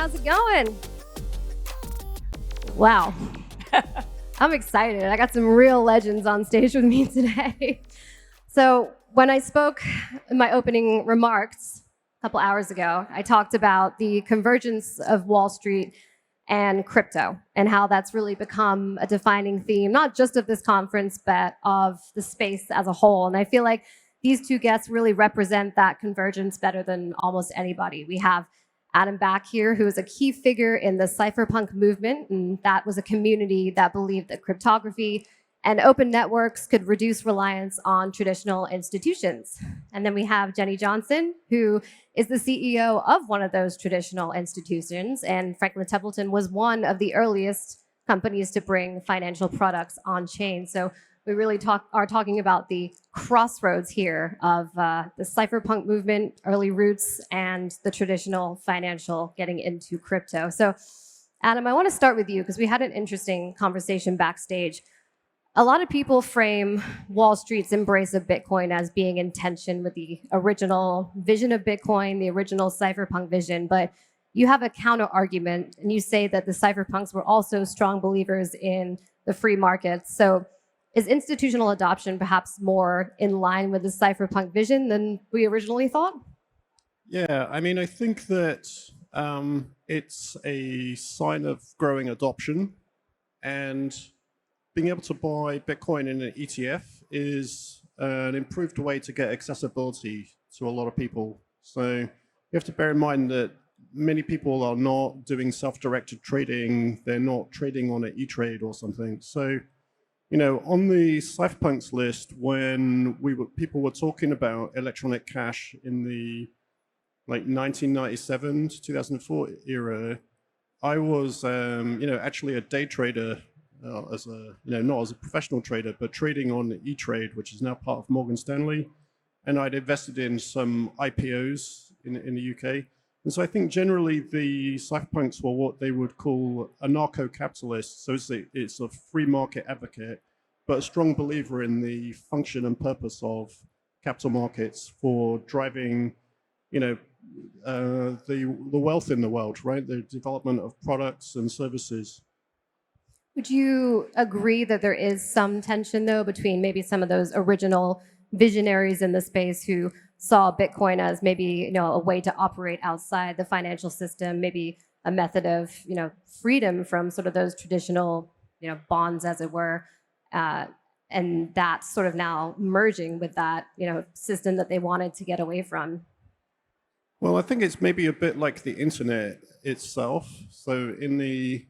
How's it going? Wow. I'm excited. I got some real legends on stage with me today. So when I spoke in my opening remarks a couple hours ago, I talked about the convergence of Wall Street and crypto and how that's really become a defining theme, not just of this conference, but of the space as a whole. And I feel like these two guests really represent that convergence better than almost anybody. We have Adam back here, who is a key figure in the Cypherpunk movement, and that was a community that believed that cryptography and open networks could reduce reliance on traditional institutions. And then we have Jenny Johnson, who is the CEO of one of those traditional institutions, and Franklin Templeton was one of the earliest companies to bring financial products on chain. So we really are talking about the crossroads here of the cypherpunk movement, early roots, and the traditional financial getting into crypto. So Adam, I want to start with you because we had an interesting conversation backstage. A lot of people frame Wall Street's embrace of Bitcoin as being in tension with the original vision of Bitcoin, the original cypherpunk vision, but you have a counter argument and you say that the cypherpunks were also strong believers in the free markets. So is institutional adoption perhaps more in line with the cypherpunk vision than we originally thought? Yeah, I mean, I think that it's a sign of growing adoption, and being able to buy Bitcoin in an ETF is an improved way to get accessibility to a lot of people. So you have to bear in mind that many people are not doing self-directed trading. They're not trading on an E-Trade or something. So, you know, on the cypherpunks list, when people were talking about electronic cash in the 1997 to 2004 era, I was, actually a day trader, not as a professional trader, but trading on E-Trade, which is now part of Morgan Stanley, and I'd invested in some IPOs in the UK. And so I think generally the cypherpunks were what they would call anarcho-capitalists. So it's a free market advocate, but a strong believer in the function and purpose of capital markets for driving, the wealth in the world, right? The development of products and services. Would you agree that there is some tension, though, between maybe some of those original visionaries in the space who saw Bitcoin as maybe a way to operate outside the financial system, maybe a method of freedom from sort of those traditional bonds, as it were, and that's sort of now merging with that system that they wanted to get away from? Well, I think it's maybe a bit like the internet itself. So in the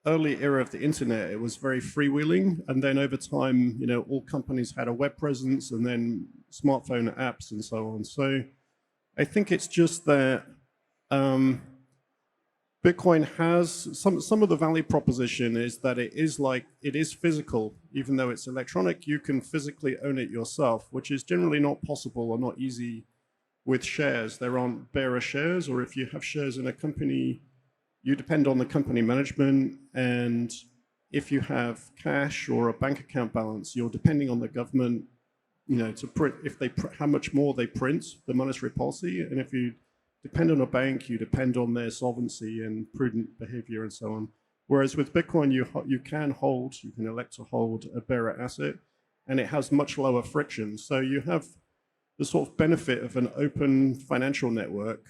early era of the internet, it was very freewheeling, and then over time, all companies had a web presence, and then smartphone apps, and so on. So I think it's just that Bitcoin has some of the value proposition is that it is physical, even though it's electronic. You can physically own it yourself, which is generally not possible or not easy with shares. There aren't bearer shares, or if you have shares in a company, you depend on the company management, and if you have cash or a bank account balance, you're depending on the government, to print how much more they print, the monetary policy. And if you depend on a bank, you depend on their solvency and prudent behavior and so on. Whereas with Bitcoin, you can elect to hold a bearer asset, and it has much lower friction. So you have the sort of benefit of an open financial network.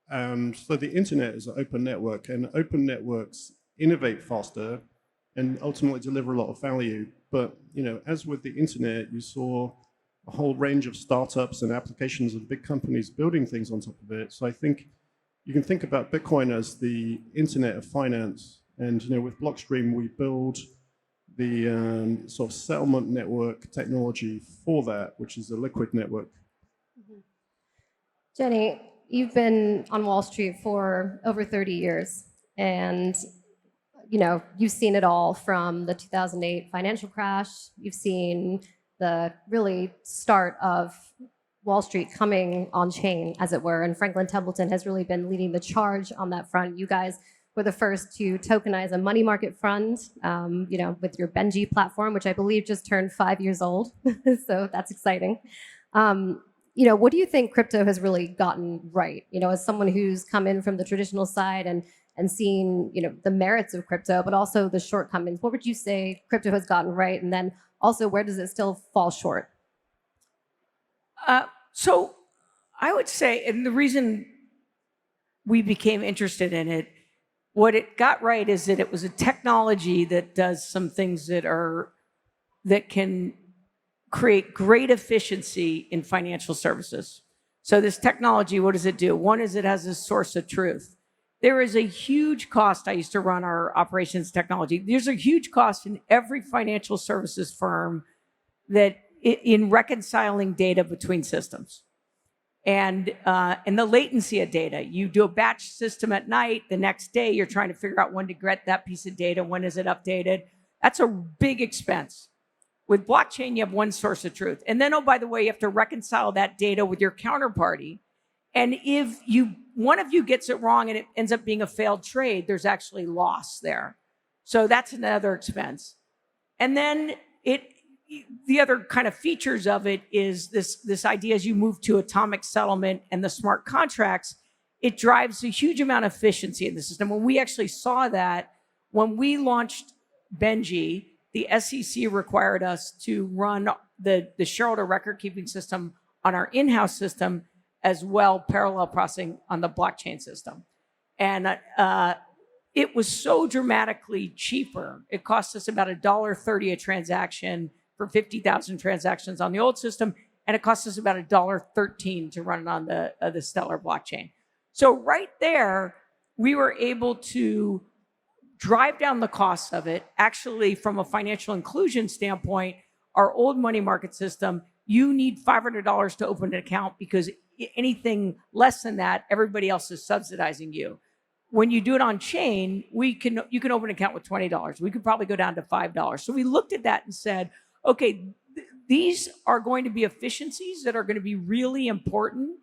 So the internet is an open network, and open networks innovate faster and ultimately deliver a lot of value. But as with the internet, you saw a whole range of startups and applications and big companies building things on top of it. So I think you can think about Bitcoin as the internet of finance. And with Blockstream, we build the sort of settlement network technology for that, which is a liquid network. Mm-hmm. Jenny, you've been on Wall Street for over 30 years, and you've seen it all from the 2008 financial crash. You've seen the really start of Wall Street coming on chain, as it were, and Franklin Templeton has really been leading the charge on that front. You guys were the first to tokenize a money market fund, with your Benji platform, which I believe just turned 5 years old. So that's exciting. What do you think crypto has really gotten right? As someone who's come in from the traditional side and and seen, the merits of crypto, but also the shortcomings. What would you say crypto has gotten right? And then also, where does it still fall short? So I would say, and the reason we became interested in it, what it got right is that it was a technology that does some things that can create great efficiency in financial services. So this technology, what does it do? One is it has a source of truth. There is a huge cost. I used to run our operations technology. There's a huge cost in every financial services firm that in reconciling data between systems. And the latency of data. You do a batch system at night, the next day you're trying to figure out when to get that piece of data, when is it updated. That's a big expense. With blockchain, you have one source of truth. And then, oh, by the way, you have to reconcile that data with your counterparty. And if one of you gets it wrong and it ends up being a failed trade, there's actually loss there. So that's another expense. And then the other kind of features of it is this idea as you move to atomic settlement and the smart contracts, it drives a huge amount of efficiency in the system. When we actually saw that, when we launched Benji, the SEC required us to run the shareholder record keeping system on our in-house system, as well parallel processing on the blockchain system. And it was so dramatically cheaper. It cost us about $1.30 a transaction for 50,000 transactions on the old system, and it costs us about $1.13 to run it on the Stellar blockchain. So right there, we were able to drive down the costs of it. Actually, from a financial inclusion standpoint, our old money market system, you need $500 to open an account because anything less than that, everybody else is subsidizing you. When you do it on chain, you can open an account with $20. We could probably go down to $5. So we looked at that and said, okay, these are going to be efficiencies that are going to be really important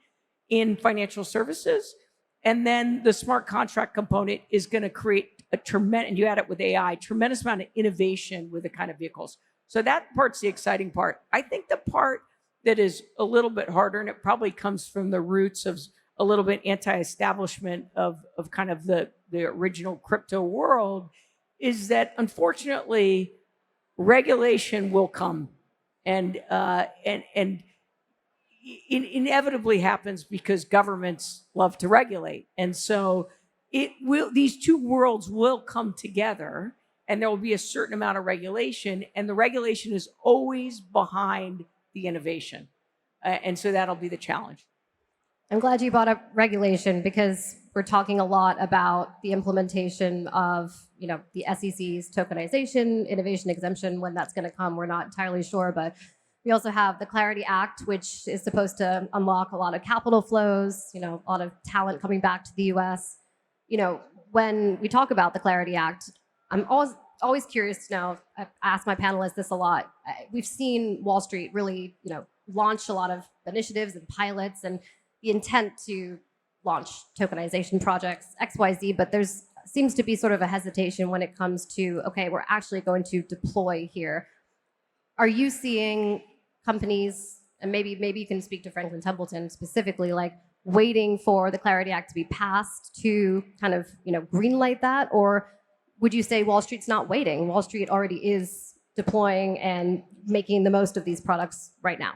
in financial services. And then the smart contract component is going to create a tremendous, and you add it with AI, tremendous amount of innovation with the kind of vehicles. So that part's the exciting part. I think the part that is a little bit harder, and it probably comes from the roots of a little bit anti-establishment of kind of the original crypto world, is that unfortunately, regulation will come, and inevitably happens because governments love to regulate, and so these two worlds will come together, and there will be a certain amount of regulation, and the regulation is always behind the innovation, and so that'll be the challenge. I'm glad you brought up regulation because we're talking a lot about the implementation of, the SEC's tokenization, innovation exemption. When that's going to come, we're not entirely sure, but we also have the Clarity Act, which is supposed to unlock a lot of capital flows, a lot of talent coming back to the US. When we talk about the Clarity Act, I'm always curious to know, I've asked my panelists this a lot. We've seen Wall Street really, launch a lot of initiatives and pilots and the intent to launch tokenization projects, XYZ, but there's seems to be sort of a hesitation when it comes to, okay, we're actually going to deploy here. Are you seeing companies, and maybe you can speak to Franklin Templeton specifically, like waiting for the Clarity Act to be passed to kind of, greenlight that? Or would you say Wall Street's not waiting? Wall Street already is deploying and making the most of these products right now.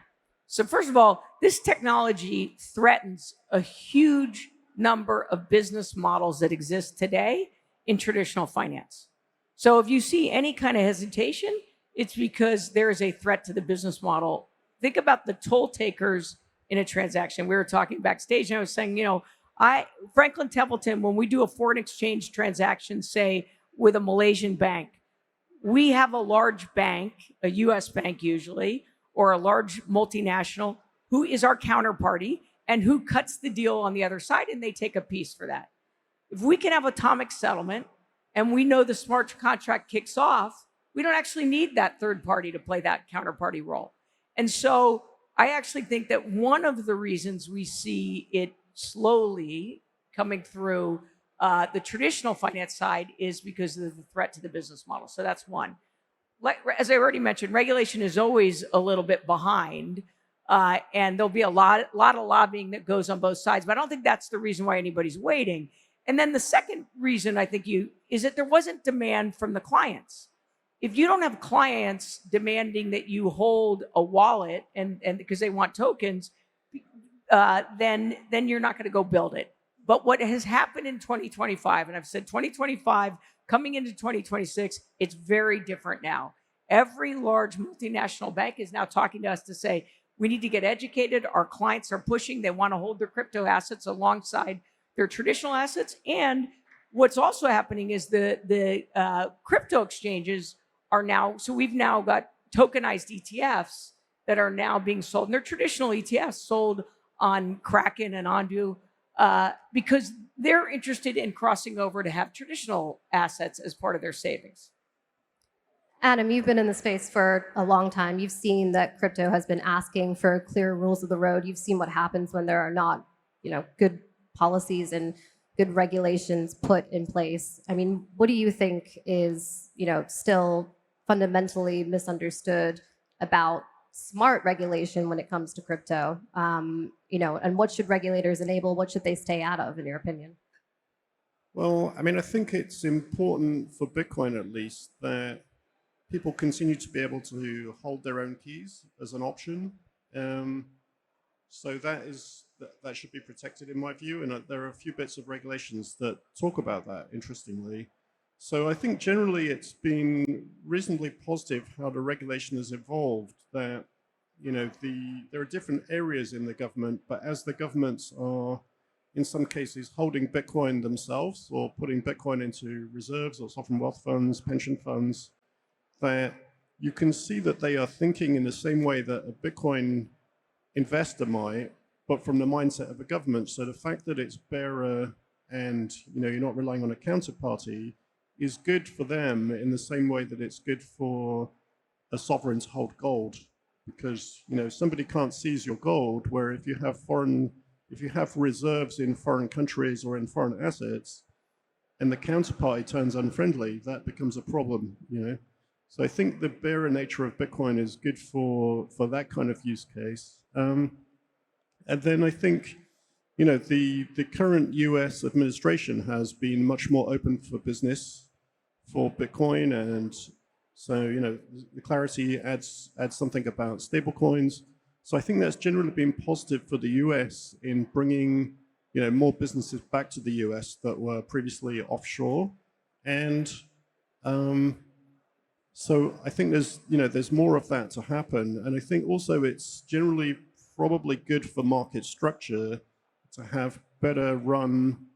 So first of all, this technology threatens a huge number of business models that exist today in traditional finance. So if you see any kind of hesitation, it's because there is a threat to the business model. Think about the toll takers in a transaction. We were talking backstage, and I was saying, Franklin Templeton, when we do a foreign exchange transaction, say with a Malaysian bank, we have a large bank, a US bank usually, or a large multinational who is our counterparty and who cuts the deal on the other side, and they take a piece for that. If we can have atomic settlement and we know the smart contract kicks off, we don't actually need that third party to play that counterparty role. And so I actually think that one of the reasons we see it slowly coming through the traditional finance side is because of the threat to the business model. So that's one. As I already mentioned, regulation is always a little bit behind, and there'll be a lot of lobbying that goes on both sides. But I don't think that's the reason why anybody's waiting. And then the second reason I think is that there wasn't demand from the clients. If you don't have clients demanding that you hold a wallet and because they want tokens, then you're not going to go build it. But what has happened in 2025, and I've said 2025 coming into 2026, it's very different now. Every large multinational bank is now talking to us to say, we need to get educated. Our clients are pushing. They want to hold their crypto assets alongside their traditional assets. And what's also happening is the crypto exchanges are now, so we've now got tokenized ETFs that are now being sold. And they're traditional ETFs sold on Kraken and Ondu because they're interested in crossing over to have traditional assets as part of their savings. Adam, you've been in the space for a long time. You've seen that crypto has been asking for clear rules of the road. You've seen what happens when there are not, good policies and good regulations put in place. I mean, what do you think is, still fundamentally misunderstood about smart regulation when it comes to crypto? And what should regulators enable? What should they stay out of, in your opinion? Well, I mean, I think it's important for Bitcoin, at least, that people continue to be able to hold their own keys as an option. So that should be protected in my view. And there are a few bits of regulations that talk about that, interestingly. So I think generally it's been reasonably positive how the regulation has evolved, that, there are different areas in the government, but as the governments are, in some cases, holding Bitcoin themselves or putting Bitcoin into reserves or sovereign wealth funds, pension funds, that you can see that they are thinking in the same way that a Bitcoin investor might, but from the mindset of a government. So the fact that it's bearer and you're not relying on a counterparty is good for them in the same way that it's good for a sovereign to hold gold, because somebody can't seize your gold. Where if you have reserves in foreign countries or in foreign assets, and the counterparty turns unfriendly, that becomes a problem. So I think the bearer nature of Bitcoin is good for that kind of use case. And then I think, the current US administration has been much more open for business for Bitcoin. And so, the clarity adds something about stablecoins. So I think that's generally been positive for the US in bringing, more businesses back to the US that were previously offshore. And so I think there's more of that to happen. And I think also it's generally probably good for market structure to have better run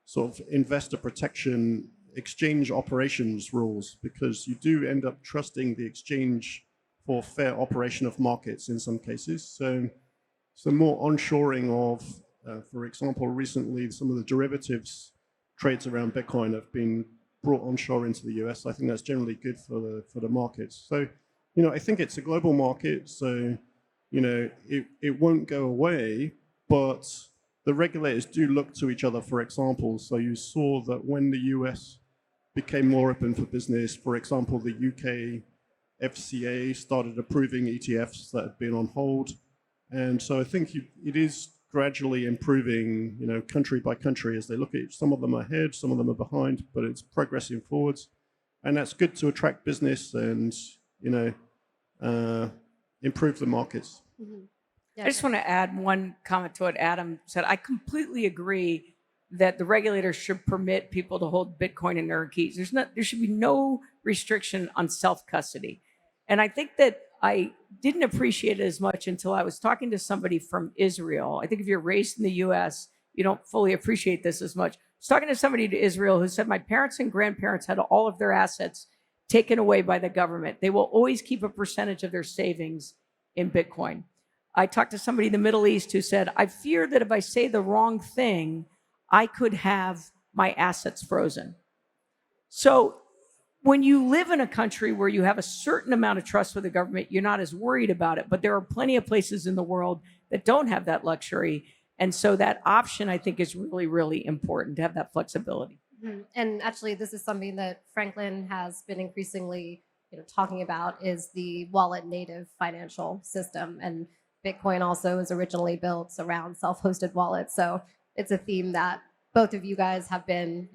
sort of investor protection exchange operations rules, because you do end up trusting the exchange for fair operation of markets in some cases. So more onshoring of, for example, recently some of the derivatives trades around Bitcoin have been brought onshore into the US. I think that's generally good for the markets. So, I think it's a global market. So, it won't go away, but the regulators do look to each other for examples. So you saw that when the US became more open for business, for example, the UK FCA started approving ETFs that had been on hold. And so I think it is gradually improving, country by country as they look at it. Some of them are ahead, some of them are behind, but it's progressing forwards. And that's good to attract business and, improve the markets. Mm-hmm. Yeah. I just want to add one comment to what Adam said. I completely agree that the regulators should permit people to hold Bitcoin in their keys. There should be no restriction on self-custody. And I think that I didn't appreciate it as much until I was talking to somebody from Israel. I think if you're raised in the US, you don't fully appreciate this as much. I was talking to somebody to Israel who said, my parents and grandparents had all of their assets taken away by the government. They will always keep a percentage of their savings in Bitcoin. I talked to somebody in the Middle East who said, I fear that if I say the wrong thing, I could have my assets frozen. So when you live in a country where you have a certain amount of trust with the government, you're not as worried about it. But there are plenty of places in the world that don't have that luxury. And so that option, I think, is really, really important to have that flexibility. Mm-hmm. And actually, this is something that Franklin has been increasingly talking about, is the wallet native financial system. And Bitcoin also was originally built around self-hosted wallets. So it's a theme that both of you guys have been,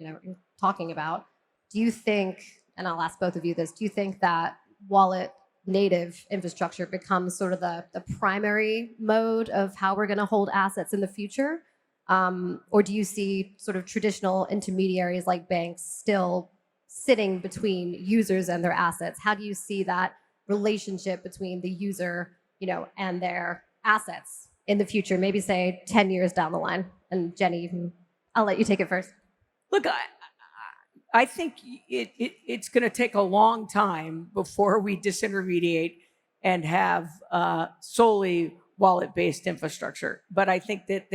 talking about. Do you think, and I'll ask both of you this, do you think that wallet native infrastructure becomes sort of the primary mode of how we're going to hold assets in the future? Or do you see sort of traditional intermediaries like banks still sitting between users and their assets? How do you see that relationship between the user, and their assets in the future, maybe say 10 years down the line? And Jenny, I'll let you take it first. Look, I think it's going to take a long time before we disintermediate and have solely wallet-based infrastructure. But I think that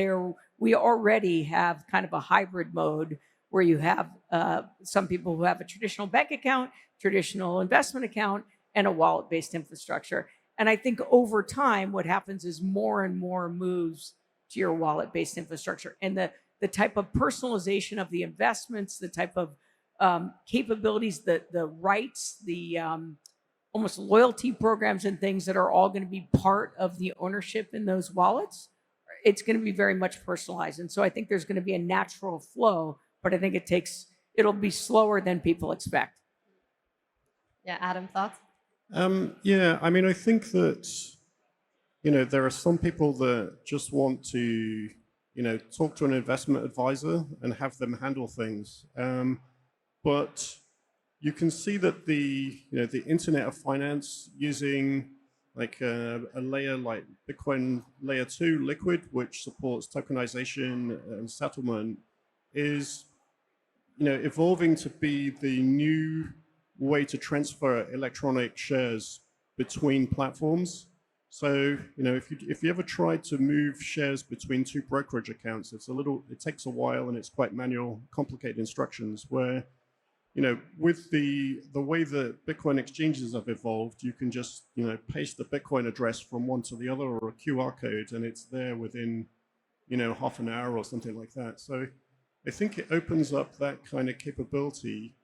we already have kind of a hybrid mode where you have some people who have a traditional bank account, traditional investment account, and a wallet-based infrastructure. And I think over time, what happens is more and more moves to your wallet-based infrastructure. And the type of personalization of the investments, the type of capabilities, the rights, the almost loyalty programs and things that are all going to be part of the ownership in those wallets, it's going to be very much personalized. And so I think there's going to be a natural flow, but I think it'll be slower than people expect. Yeah, Adam, thoughts? Yeah, I mean, I think that, there are some people that just want to, talk to an investment advisor and have them handle things. But you can see that the Internet of Finance using like a layer like Bitcoin layer 2 Liquid, which supports tokenization and settlement, is evolving to be the new way to transfer electronic shares between platforms. So if you ever tried to move shares between two brokerage accounts, it takes a while and it's quite manual, complicated instructions. Where with the way that Bitcoin exchanges have evolved, you can just paste the Bitcoin address from one to the other or a QR code, and it's there within half an hour or something like that. So I think it opens up that kind of capability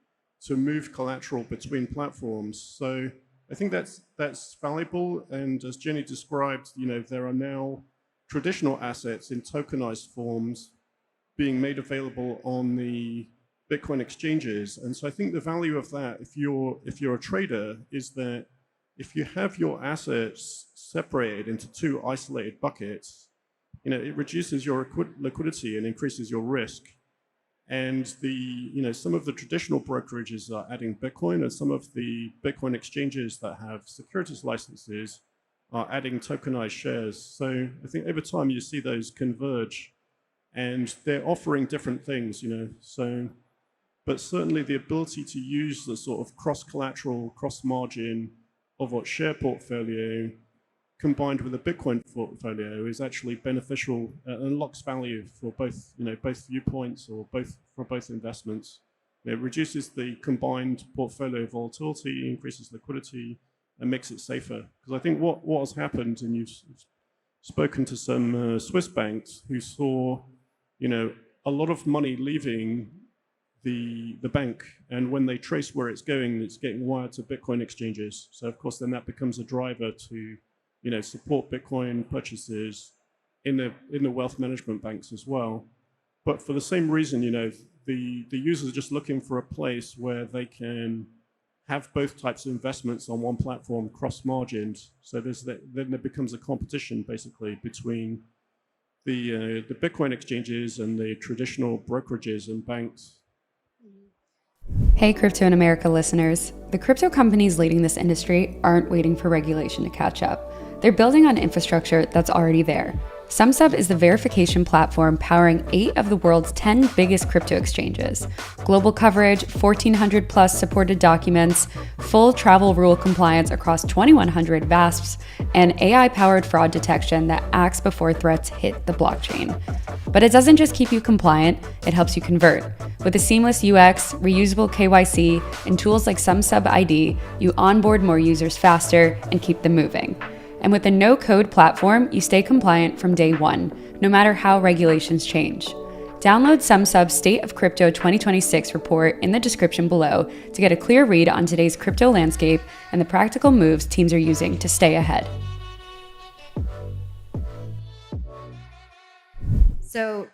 to move collateral between platforms. So I think that's valuable. And as Jenny described, there are now traditional assets in tokenized forms being made available on the Bitcoin exchanges. And so I think the value of that, if you're a trader, is that if you have your assets separated into two isolated buckets, it reduces your liquidity and increases your risk. And some of the traditional brokerages are adding Bitcoin, and some of the Bitcoin exchanges that have securities licenses are adding tokenized shares. So I think over time you see those converge, and they're offering different things, So, but certainly the ability to use the sort of cross-collateral, cross-margin of a share portfolio combined with a Bitcoin portfolio is actually beneficial and unlocks value for both, both viewpoints or for both investments. It reduces the combined portfolio volatility, increases liquidity, and makes it safer. Because I think what has happened, and you've spoken to some Swiss banks who saw, a lot of money leaving the bank, and when they trace where it's getting wired to Bitcoin exchanges. So of course, then that becomes a driver to support Bitcoin purchases in the wealth management banks as well. But for the same reason, the users are just looking for a place where they can have both types of investments on one platform, cross-margined. So then there becomes a competition basically between the Bitcoin exchanges and the traditional brokerages and banks. Hey, Crypto in America listeners. The crypto companies leading this industry aren't waiting for regulation to catch up. They're building on infrastructure that's already there. SumSub is the verification platform powering 8 of the world's 10 biggest crypto exchanges. Global coverage, 1,400 plus supported documents, full travel rule compliance across 2,100 VASPs, and AI-powered fraud detection that acts before threats hit the blockchain. But it doesn't just keep you compliant, it helps you convert. With a seamless UX, reusable KYC, and tools like SumSub ID, you onboard more users faster and keep them moving. And with a no-code platform, you stay compliant from day one, no matter how regulations change. Download SumSub's State of Crypto 2026 report in the description below to get a clear read on today's crypto landscape and the practical moves teams are using to stay ahead. So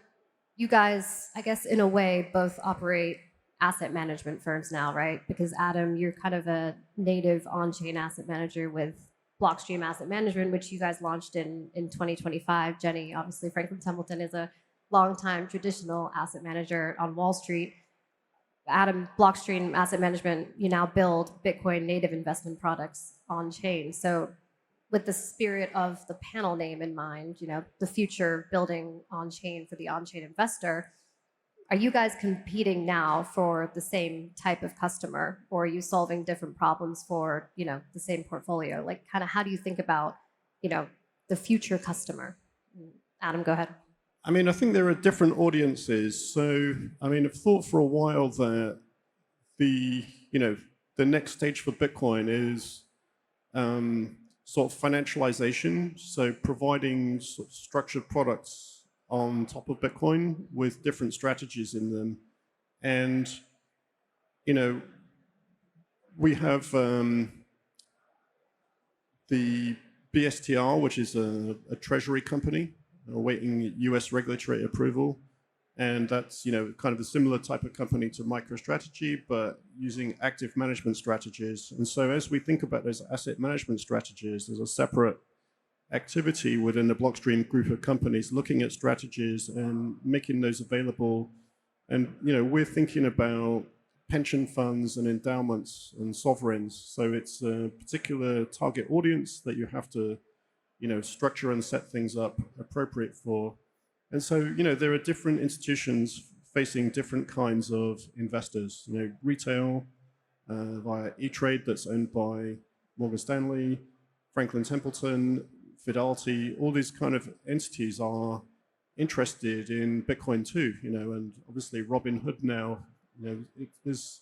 you guys, I guess, in a way, both operate asset management firms now, right? Because Adam, you're kind of a native on-chain asset manager with Blockstream Asset Management, which you guys launched in 2025. Jenny, obviously, Franklin Templeton is a longtime traditional asset manager on Wall Street. Adam, Blockstream Asset Management, you now build Bitcoin native investment products on chain. So with the spirit of the panel name in mind, the future building on chain for the on-chain investor, are you guys competing now for the same type of customer, or are you solving different problems for, the same portfolio? Like, kind of how do you think about, the future customer? Adam, go ahead. I mean, I think there are different audiences. So, I mean, I've thought for a while that the next stage for Bitcoin is sort of financialization. So providing sort of structured products on top of Bitcoin with different strategies in them. And, we have the BSTR, which is a treasury company awaiting US regulatory approval. And that's, kind of a similar type of company to MicroStrategy, but using active management strategies. And so as we think about those asset management strategies, there's a separate activity within the Blockstream group of companies looking at strategies and making those available. And, we're thinking about pension funds and endowments and sovereigns. So it's a particular target audience that you have to, structure and set things up appropriate for. And so, there are different institutions facing different kinds of investors, retail via E-Trade that's owned by Morgan Stanley, Franklin Templeton, Fidelity, all these kind of entities are interested in Bitcoin too, and obviously Robinhood now, there's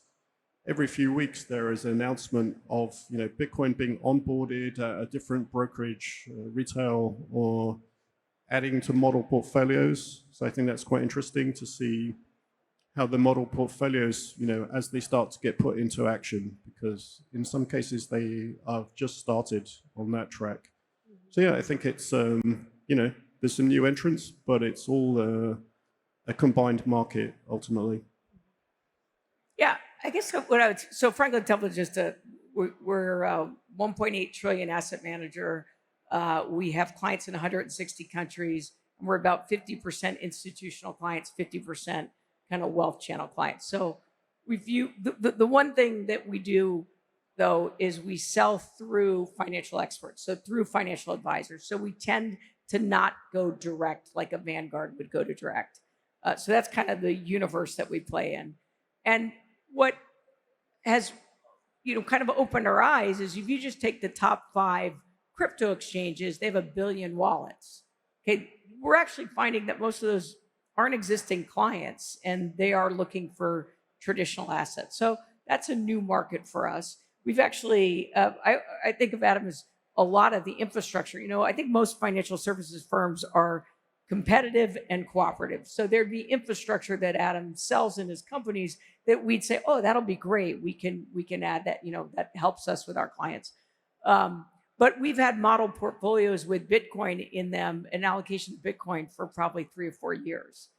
every few weeks there is an announcement of, Bitcoin being onboarded at a different brokerage, retail, or adding to model portfolios. So I think that's quite interesting to see how the model portfolios, as they start to get put into action, because in some cases they have just started on that track. So yeah, I think it's, there's some new entrants, but it's all a combined market ultimately. Yeah, I guess so Franklin Templeton we're a 1.8 trillion asset manager. We have clients in 160 countries, and we're about 50% institutional clients, 50% kind of wealth channel clients. So we view the one thing that we do, though, is we sell through financial experts, so through financial advisors. So we tend to not go direct like a Vanguard would go to direct. So that's kind of the universe that we play in. And what has, kind of opened our eyes is if you just take the top 5 crypto exchanges, they have 1 billion wallets. Okay, we're actually finding that most of those aren't existing clients, and they are looking for traditional assets. So that's a new market for us. We've actually, I think of Adam as a lot of the infrastructure. I think most financial services firms are competitive and cooperative. So there'd be infrastructure that Adam sells in his companies that we'd say, oh, that'll be great. We can add that, that helps us with our clients. But we've had model portfolios with Bitcoin in them, an allocation of Bitcoin for probably 3 or 4 years.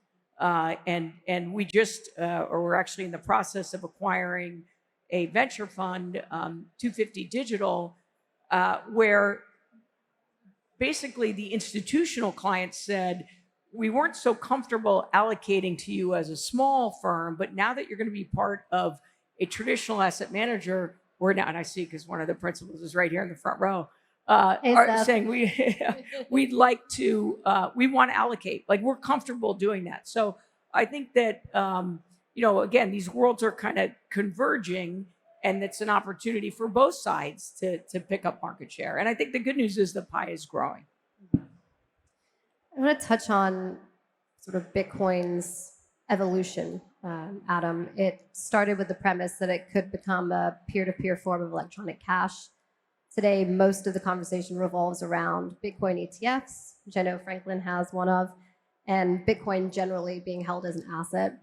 And we just, or we're actually in the process of acquiring a venture fund, 250 Digital, where basically the institutional clients said, we weren't so comfortable allocating to you as a small firm, but now that you're going to be part of a traditional asset manager, we're now, and I see because one of the principals is right here in the front row, are saying we'd like to, we want to allocate, like we're comfortable doing that. So I think that, again, these worlds are kind of converging, and it's an opportunity for both sides to pick up market share. And I think the good news is the pie is growing. I want to touch on sort of Bitcoin's evolution, Adam. It started with the premise that it could become a peer-to-peer form of electronic cash. Today, most of the conversation revolves around Bitcoin ETFs, which I know Franklin has one of, and Bitcoin generally being held as an asset.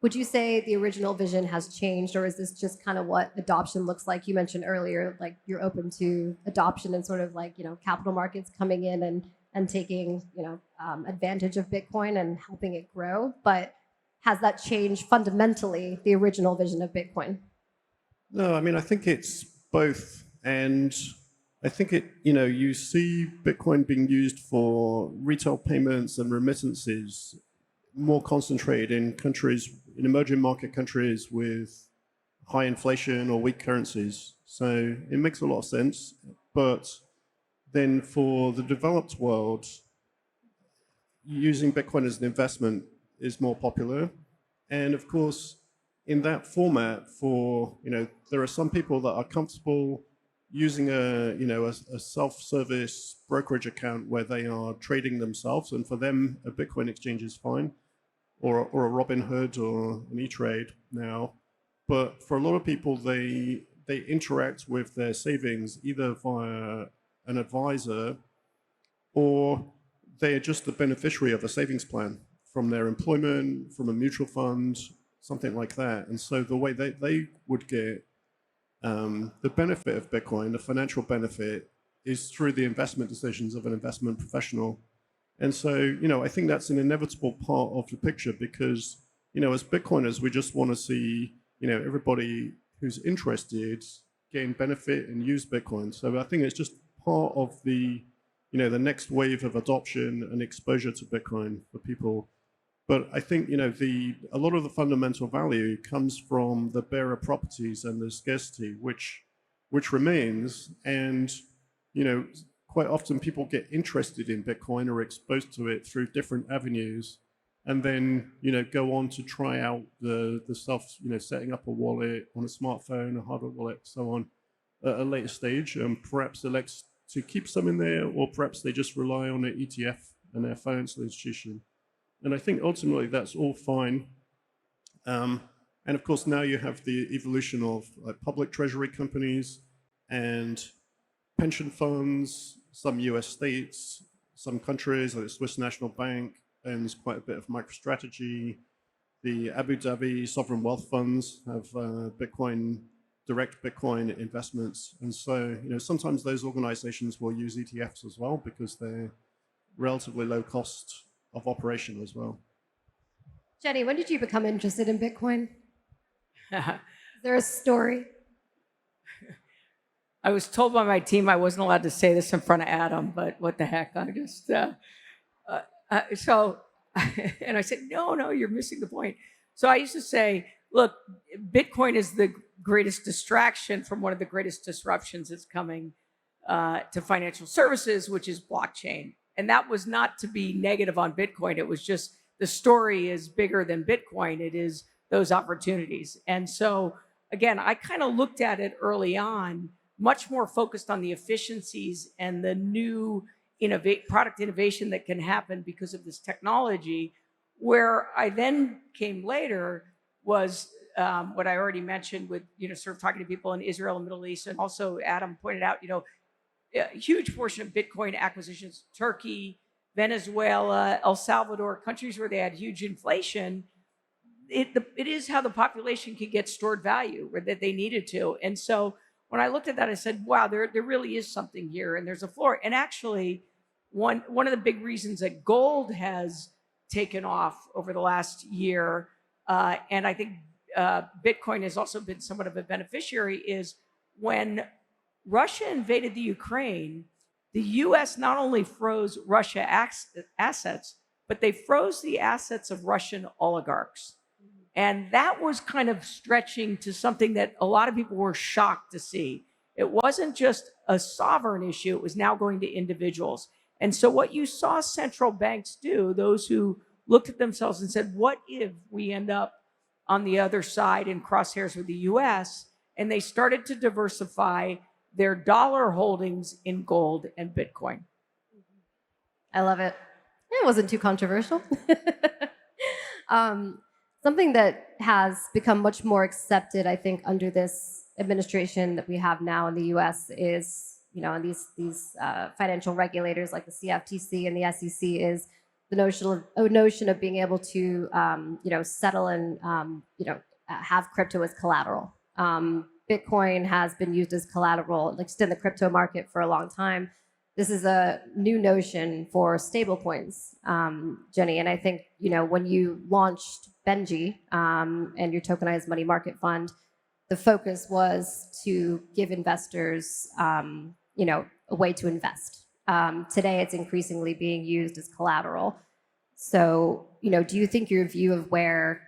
Would you say the original vision has changed, or is this just kind of what adoption looks like? You mentioned earlier, like you're open to adoption and sort of like, capital markets coming in and and taking advantage of Bitcoin and helping it grow, but has that changed fundamentally the original vision of Bitcoin? No, I mean, I think it's both. And I think you see Bitcoin being used for retail payments and remittances more concentrated in emerging market countries with high inflation or weak currencies. So it makes a lot of sense. But then for the developed world, using Bitcoin as an investment is more popular. And of course, in that format, there are some people that are comfortable using a self-service brokerage account where they are trading themselves, and for them, a Bitcoin exchange is fine, or a Robinhood or an E-Trade now. But for a lot of people, they interact with their savings either via an advisor, or they are just the beneficiary of a savings plan from their employment, from a mutual fund, something like that. And so the way they would get the benefit of Bitcoin, the financial benefit, is through the investment decisions of an investment professional. And so, I think that's an inevitable part of the picture because, as Bitcoiners, we just want to see, everybody who's interested gain benefit and use Bitcoin. So I think it's just part of the next wave of adoption and exposure to Bitcoin for people. But I think, a lot of the fundamental value comes from the bearer properties and the scarcity, which remains. And, quite often people get interested in Bitcoin or exposed to it through different avenues, and then, go on to try out the setting up a wallet on a smartphone, a hardware wallet, so on, at a later stage, and perhaps elects to keep some in there, or perhaps they just rely on an ETF and their financial institution. And I think ultimately that's all fine. And of course, now you have the evolution of public treasury companies and pension funds, some US states, some countries like the Swiss National Bank owns quite a bit of MicroStrategy. The Abu Dhabi sovereign wealth funds have direct Bitcoin investments. And so, sometimes those organizations will use ETFs as well because they're relatively low cost of operation as well. Jenny, when did you become interested in Bitcoin? Is there a story? I was told by my team I wasn't allowed to say this in front of Adam, but what the heck? I just, and I said, no, you're missing the point. So I used to say, look, Bitcoin is the greatest distraction from one of the greatest disruptions that's coming to financial services, which is blockchain. And that was not to be negative on Bitcoin. It was just the story is bigger than Bitcoin. It is those opportunities. And so, again, I kind of looked at it early on, much more focused on the efficiencies and the new product innovation that can happen because of this technology. Where I then came later was what I already mentioned with, sort of talking to people in Israel and Middle East. And also Adam pointed out, a huge portion of Bitcoin acquisitions, Turkey, Venezuela, El Salvador, countries where they had huge inflation. It is how the population can get stored value or that they needed to. And so when I looked at that, I said, wow, there really is something here and there's a floor. And actually, one of the big reasons that gold has taken off over the last year, and I think Bitcoin has also been somewhat of a beneficiary, is when Russia invaded the Ukraine, the US not only froze Russia assets, but they froze the assets of Russian oligarchs. And that was kind of stretching to something that a lot of people were shocked to see. It wasn't just a sovereign issue, it was now going to individuals. And so what you saw central banks do, those who looked at themselves and said, what if we end up on the other side in crosshairs with the US? And they started to diversify their dollar holdings in gold and Bitcoin. I love it. It wasn't too controversial. Something that has become much more accepted, I think, under this administration that we have now in the U.S. is, these financial regulators like the CFTC and the SEC is the notion of being able to, settle and, have crypto as collateral. Bitcoin has been used as collateral, like just in the crypto market for a long time. this is a new notion for stablecoins, Jenny. And I think, when you launched Benji and your tokenized money market fund, the focus was to give investors, a way to invest. Today, it's increasingly being used as collateral. So, do you think your view of where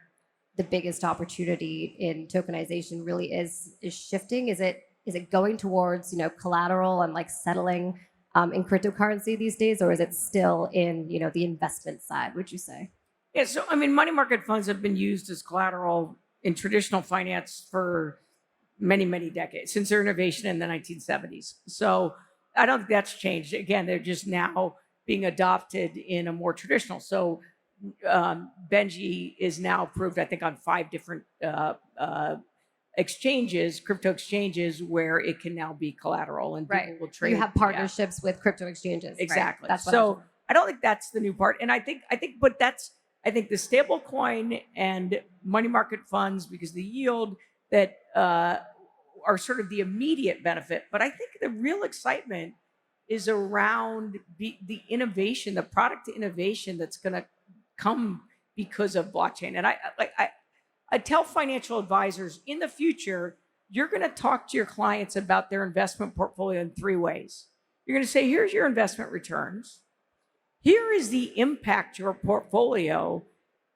the biggest opportunity in tokenization really is shifting? Is it going towards, collateral and like settling in cryptocurrency these days, or is it still in, the investment side, would you say? Yeah, so I mean, money market funds have been used as collateral in traditional finance for many, many decades, since their innovation in the 1970s. So I don't think that's changed. Again, they're just now being adopted in a more traditional. So Benji is now approved, I think, on 5 different exchanges, crypto exchanges, where it can now be collateral and people will trade. You have partnerships with crypto exchanges. Exactly. Right? That's so I don't think that's the new part. And I think the stable coin and money market funds, because the yield that are sort of the immediate benefit. But I think the real excitement is around the innovation, the product innovation that's going to come because of blockchain. And I tell financial advisors, in the future, you're going to talk to your clients about their investment portfolio in 3 ways. You're going to say, here's your investment returns. Here is the impact your portfolio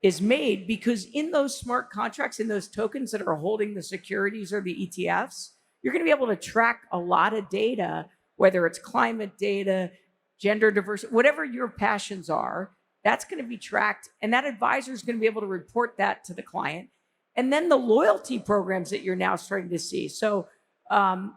is made, because in those smart contracts, in those tokens that are holding the securities or the ETFs, you're going to be able to track a lot of data, whether it's climate data, gender diversity, whatever your passions are, that's going to be tracked. And that advisor is going to be able to report that to the client. And then the loyalty programs that you're now starting to see. So, I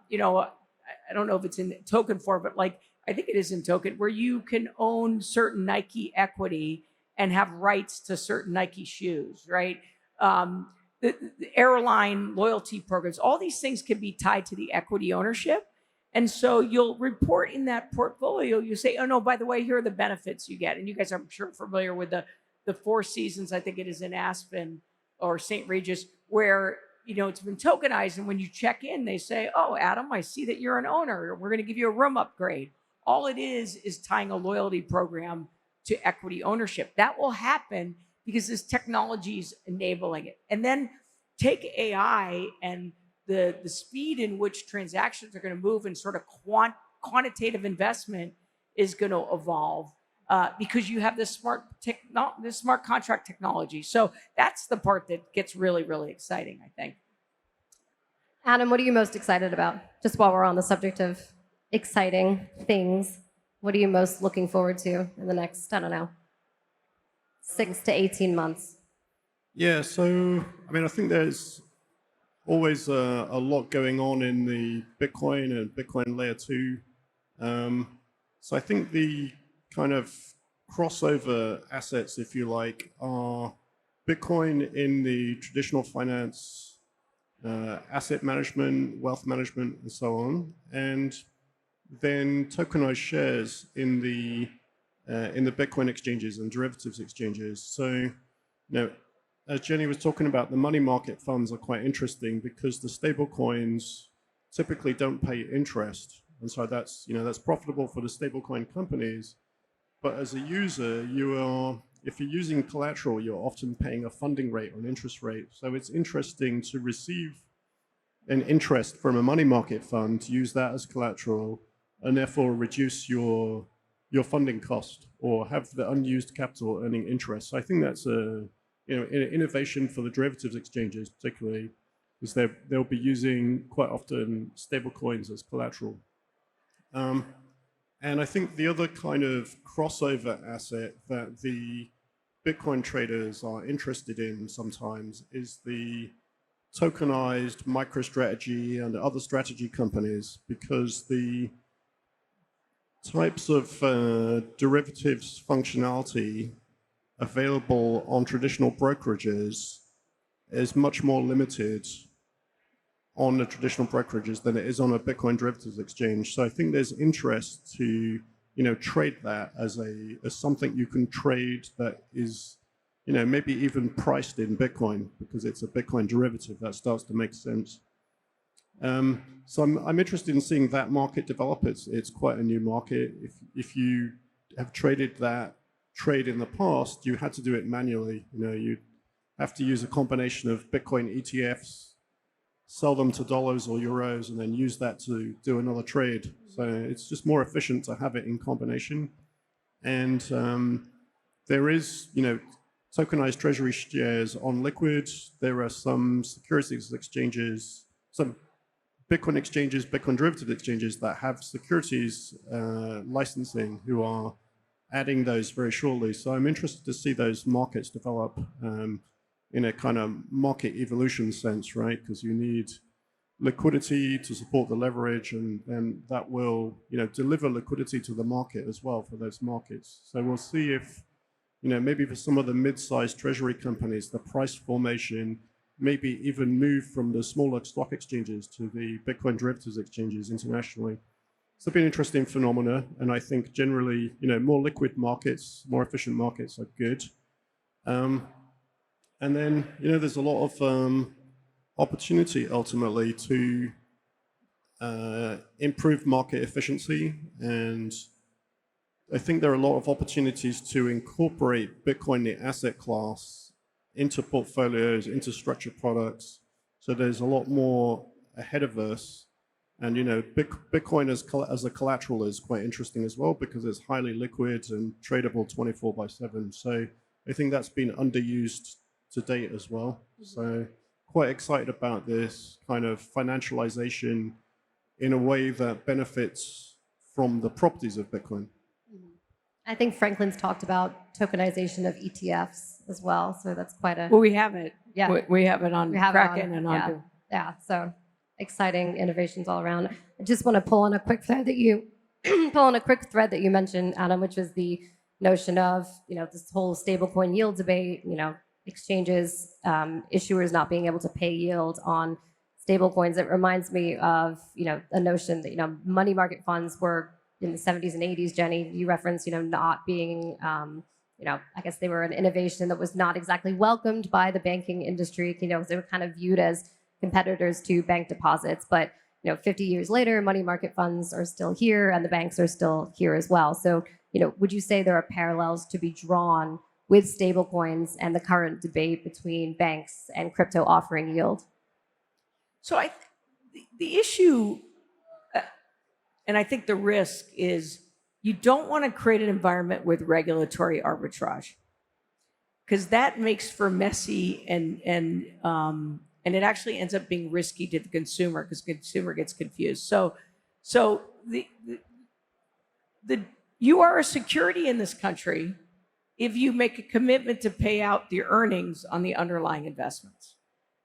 don't know if it's in token form, but I think it is in token, where you can own certain Nike equity and have rights to certain Nike shoes, right? The airline loyalty programs, all these things can be tied to the equity ownership. And so you'll report in that portfolio, you say, oh no, by the way, here are the benefits you get. And you guys are, I'm sure, familiar with the 4 Seasons, I think it is in Aspen or St. Regis, where it's been tokenized. And when you check in, they say, oh, Adam, I see that you're an owner. We're going to give you a room upgrade. All it is tying a loyalty program to equity ownership. That will happen because this technology is enabling it. And then take AI and the speed in which transactions are going to move, and sort of quantitative investment is going to evolve because you have this smart contract technology. So that's the part that gets really, really exciting, I think. Adam, what are you most excited about? Just while we're on the subject of exciting things, what are you most looking forward to in the next, 6 to 18 months? Yeah, so, I think there's always a lot going on in the Bitcoin and Bitcoin layer 2. So I think the kind of crossover assets, if you like, are Bitcoin in the traditional finance, asset management, wealth management, and so on, and then tokenized shares in the Bitcoin exchanges and derivatives exchanges. So, as Jenny was talking about, the money market funds are quite interesting because the stable coins typically don't pay interest, and so that's profitable for the stablecoin companies. But as a user, if you're using collateral, you're often paying a funding rate or an interest rate. So it's interesting to receive an interest from a money market fund, use that as collateral, and therefore reduce your funding cost or have the unused capital earning interest. So I think that's an innovation for the derivatives exchanges, particularly, because they'll be using quite often stable coins as collateral. And I think the other kind of crossover asset that the Bitcoin traders are interested in sometimes is the tokenized MicroStrategy and other strategy companies, because the types of derivatives functionality available on traditional brokerages is much more limited on the traditional brokerages than it is on a Bitcoin derivatives exchange. So I think there's interest to trade that as something you can trade that is maybe even priced in Bitcoin, because it's a Bitcoin derivative. That starts to make sense. So I'm interested in seeing that market develop. It's quite a new market. If you have traded that trade in the past, you had to do it manually. You have to use a combination of Bitcoin ETFs, sell them to dollars or euros, and then use that to do another trade. So it's just more efficient to have it in combination. And there is, tokenized treasury shares on Liquid. There are some securities exchanges, some Bitcoin exchanges, Bitcoin derivative exchanges that have securities licensing who are adding those very shortly. So I'm interested to see those markets develop in a kind of market evolution sense, right? Because you need liquidity to support the leverage, and then that will, deliver liquidity to the market as well for those markets. So we'll see if, maybe for some of the mid-sized treasury companies, the price formation maybe even move from the smaller stock exchanges to the Bitcoin derivatives exchanges internationally. It's been an interesting phenomena, and I think generally, more liquid markets, more efficient markets are good. And then, there's a lot of opportunity ultimately to improve market efficiency, and I think there are a lot of opportunities to incorporate Bitcoin, the asset class, into portfolios, into structured products. So there's a lot more ahead of us. And Bitcoin as a collateral is quite interesting as well, because it's highly liquid and tradable 24/7. So I think that's been underused to date as well. So quite excited about this kind of financialization in a way that benefits from the properties of Bitcoin. I think Franklin's talked about tokenization of ETFs as well, so that's quite a... Well, we have it. Yeah. We have it on Kraken and on... Yeah, so exciting innovations all around. I just want to pull on a quick thread that you mentioned, Adam, which was the notion of, this whole stablecoin yield debate, exchanges, issuers not being able to pay yield on stablecoins. It reminds me of, a notion that, money market funds were in the 70s and 80s, Jenny, you referenced, not being, I guess they were an innovation that was not exactly welcomed by the banking industry. They were kind of viewed as competitors to bank deposits. But, 50 years later, money market funds are still here and the banks are still here as well. So, would you say there are parallels to be drawn with stablecoins and the current debate between banks and crypto offering yield? So the issue, and I think the risk is, you don't want to create an environment with regulatory arbitrage, because that makes for messy and it actually ends up being risky to the consumer, because the consumer gets confused. So you are a security in this country if you make a commitment to pay out the earnings on the underlying investments,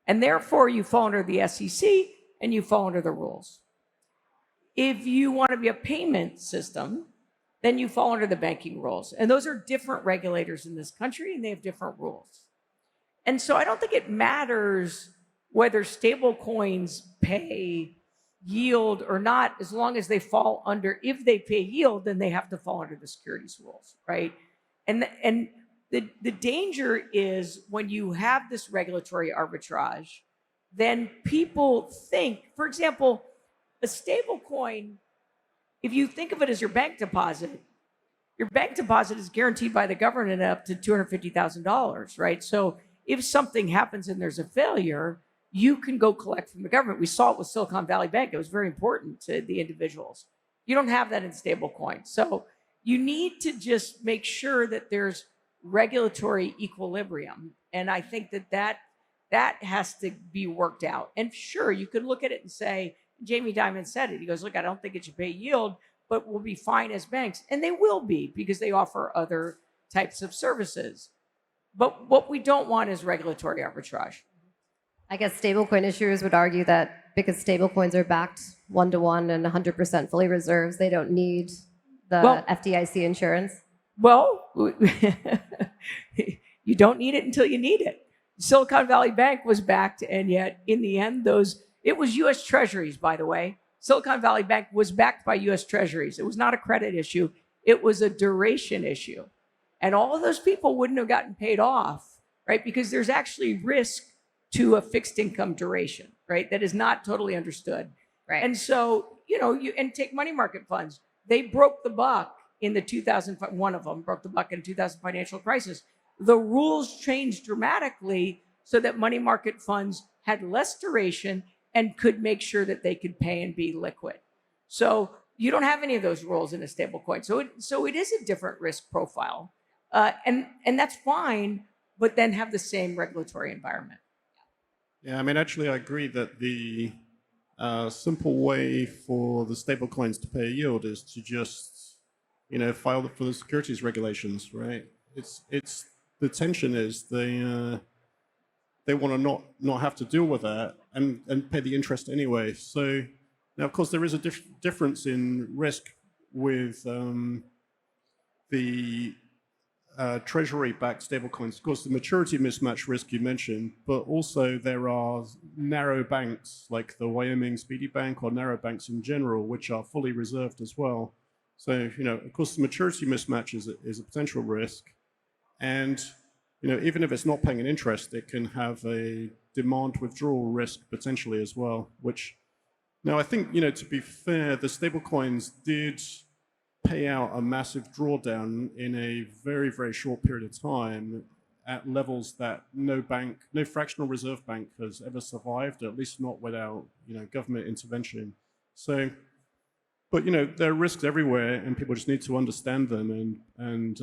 and therefore you fall under the SEC and you fall under the rules. If you want to be a payment system, then you fall under the banking rules. And those are different regulators in this country, and they have different rules. And so I don't think it matters whether stable coins pay yield or not, as long as they fall under, if they pay yield, then they have to fall under the securities rules, right? And the danger is when you have this regulatory arbitrage, then people think, for example, a stable coin, if you think of it as your bank deposit is guaranteed by the government up to $250,000, right? So if something happens and there's a failure, you can go collect from the government. We saw it with Silicon Valley Bank. It was very important to the individuals. You don't have that in stable coins. So you need to just make sure that there's regulatory equilibrium. And I think that has to be worked out. And sure, you could look at it and say, Jamie Dimon said it. He goes, look, I don't think it should pay yield, but we'll be fine as banks. And they will be, because they offer other types of services. But what we don't want is regulatory arbitrage. I guess stablecoin issuers would argue that because stablecoins are backed 1-to-1 and 100% fully reserves, they don't need the FDIC insurance. Well, you don't need it until you need it. Silicon Valley Bank was backed, and yet in the end, it was U.S. Treasuries, by the way. Silicon Valley Bank was backed by U.S. Treasuries. It was not a credit issue. It was a duration issue. And all of those people wouldn't have gotten paid off, right? Because there's actually risk to a fixed income duration, right? That is not totally understood. Right. And so, and take money market funds. They broke the buck in the 2000, one of them broke the buck in 2000 financial crisis. The rules changed dramatically so that money market funds had less duration and could make sure that they could pay and be liquid. So you don't have any of those rules in a stable coin. So it is a different risk profile. And that's fine, but then have the same regulatory environment. Yeah, I mean, actually, I agree that the simple way for the stablecoins to pay a yield is to just, file for the securities regulations, right? It's the tension is they want to not have to deal with that and pay the interest anyway. So now, of course, there is a difference in risk with the treasury-backed stablecoins. Of course, the maturity mismatch risk you mentioned, but also there are narrow banks like the Wyoming Speedy Bank or narrow banks in general, which are fully reserved as well. So, of course, the maturity mismatch is a potential risk. And, even if it's not paying an interest, it can have a demand withdrawal risk potentially as well, which now I think, to be fair, the stablecoins did pay out a massive drawdown in a very, very short period of time at levels that no fractional reserve bank has ever survived, at least not without, government intervention. So, but, there are risks everywhere and people just need to understand them. And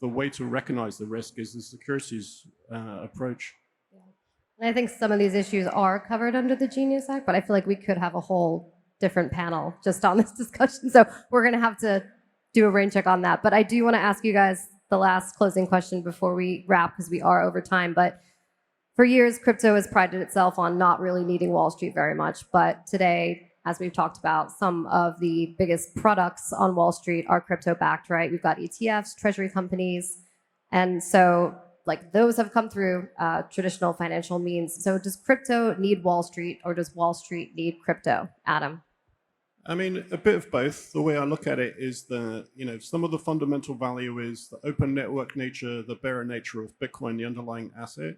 the way to recognize the risk is the securities approach. And I think some of these issues are covered under the Genius Act, but I feel like we could have a whole different panel just on this discussion. So we're going to have to do a rain check on that. But I do want to ask you guys the last closing question before we wrap, because we are over time. But for years, crypto has prided itself on not really needing Wall Street very much. But today, as we've talked about, some of the biggest products on Wall Street are crypto-backed, right? We've got ETFs, treasury companies. And so those have come through traditional financial means. So does crypto need Wall Street or does Wall Street need crypto? Adam? I mean, a bit of both. The way I look at it is that, some of the fundamental value is the open network nature, the bearer nature of Bitcoin, the underlying asset.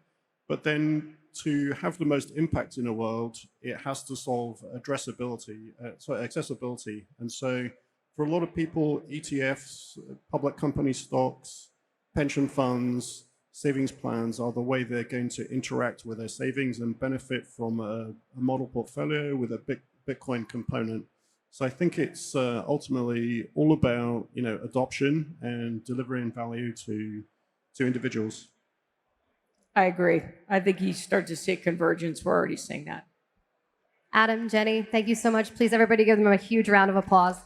But then to have the most impact in the world, it has to solve accessibility. And so for a lot of people, ETFs, public company stocks, pension funds, savings plans are the way they're going to interact with their savings and benefit from a model portfolio with a Bitcoin component. So I think it's ultimately all about, adoption and delivering value to individuals. I agree. I think you start to see convergence. We're already seeing that. Adam, Jenny, thank you so much. Please, everybody, give them a huge round of applause.